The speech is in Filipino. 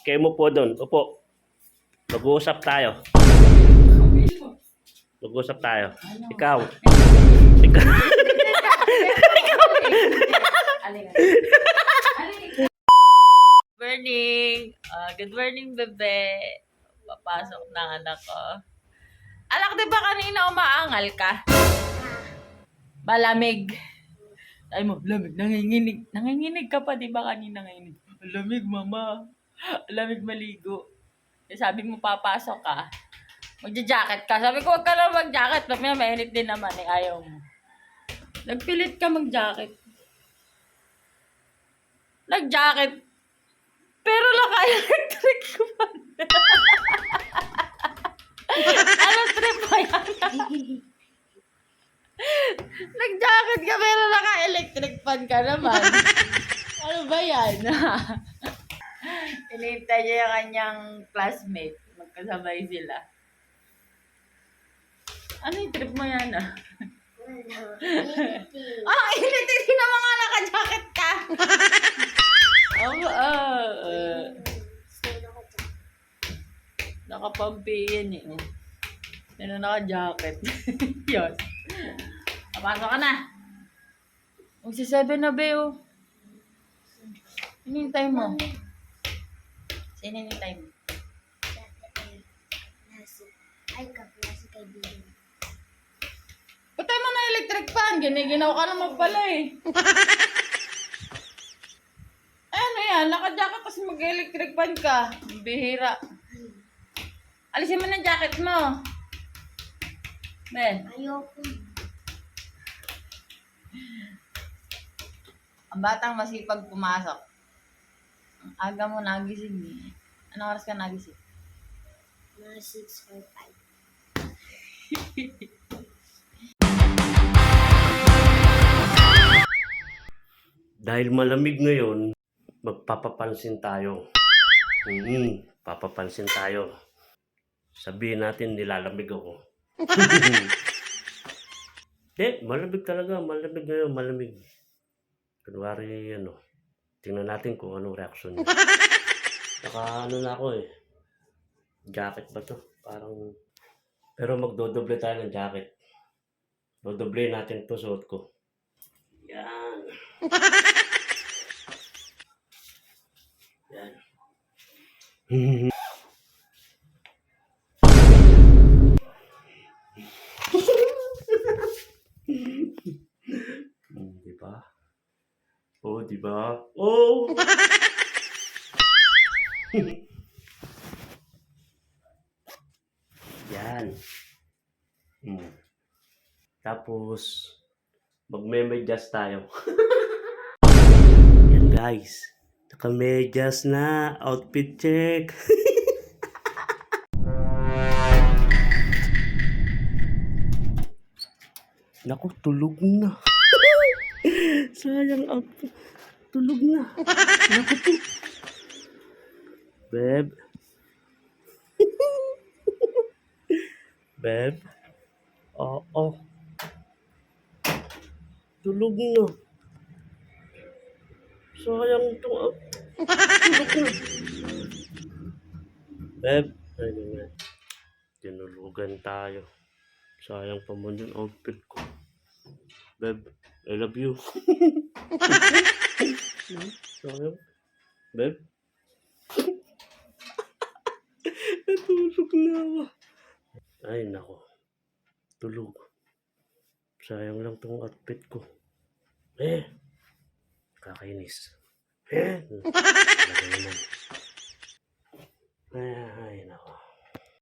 Kayo mo po doon. Upo. Mag-uusap tayo. Mag-uusap tayo. Ikaw. Ikaw. Morning! Good morning, bebe. Papasok na ang anak ko. Anak, di ba kanina umaangal ka? Malamig. Ay mo, lamig, nanginginig. Nanginginig ka pa, di ba kanina nanginginig? Lamig, mama. Lamig maligo. Sabi mo, papasok ka. Magja-jacket ka. Sabi ko, wag ka lang mag-jacket. Mamaya mainit din naman eh. Ayaw mo. Nagpilit ka mag-jacket. Nag-jacket. Pero naka-electric fan. Ano trip ba yan? Nag-jacket ka pero naka-electric fan ka naman. Ano ba yan? Inintay niya yung kanyang classmate. Magkasabay sila. Ano yung trip mo yan ah? Init. Hindi naman nga naka-jacket ka. Nakapampi yan eh. Yan na naka-jacket. Yun. Papasok ka na. Magsi-7 na be oh. Hinintay mo. Sino hinintay mo? Ay, nasa kaibigan. Patay mo na electric fan. Giniginaw ka naman pala eh. Ano yan? Naka-jacket kasi mag-electric fan ka. Bihira. Alisin mo na jacket mo. Ben. Ayoko. Ang batang masipag pumasok. Ang aga mo nagising eh. Anong oras ka nagising? Mga 6:45. Dahil malamig ngayon, magpapapansin tayo. Papapansin tayo. Sabihin natin, nilalamig ako. Malamig talaga. Malamig ngayon, malamig. Kunwari, tingnan natin kung anong reaction niya. Naka, na ako eh. Jacket ba to? Parang, pero magdodoble tayo ng jacket. Dodoble natin ito suot ko. Yan. Yan. Diba? Oh, diba? Oh! Yan. Tapos, magme-medyas tayo. Yan guys. Naka-medyas na. Outfit check. Naku, tulog na. Sayang up. Tulog na. Naku po. Beb. Beb. Oo. Tulog na. Sayang ito. Tulog na. Beb. Ay, naman. Tinulugan tayo. Sayang pa mo yung outfit ko. Beb, I love you. Sayang. Beb. Natulog na ako. Ay, nako. Tulog. Sayang lang tong outfit ko. Kakainis. Talaga naman.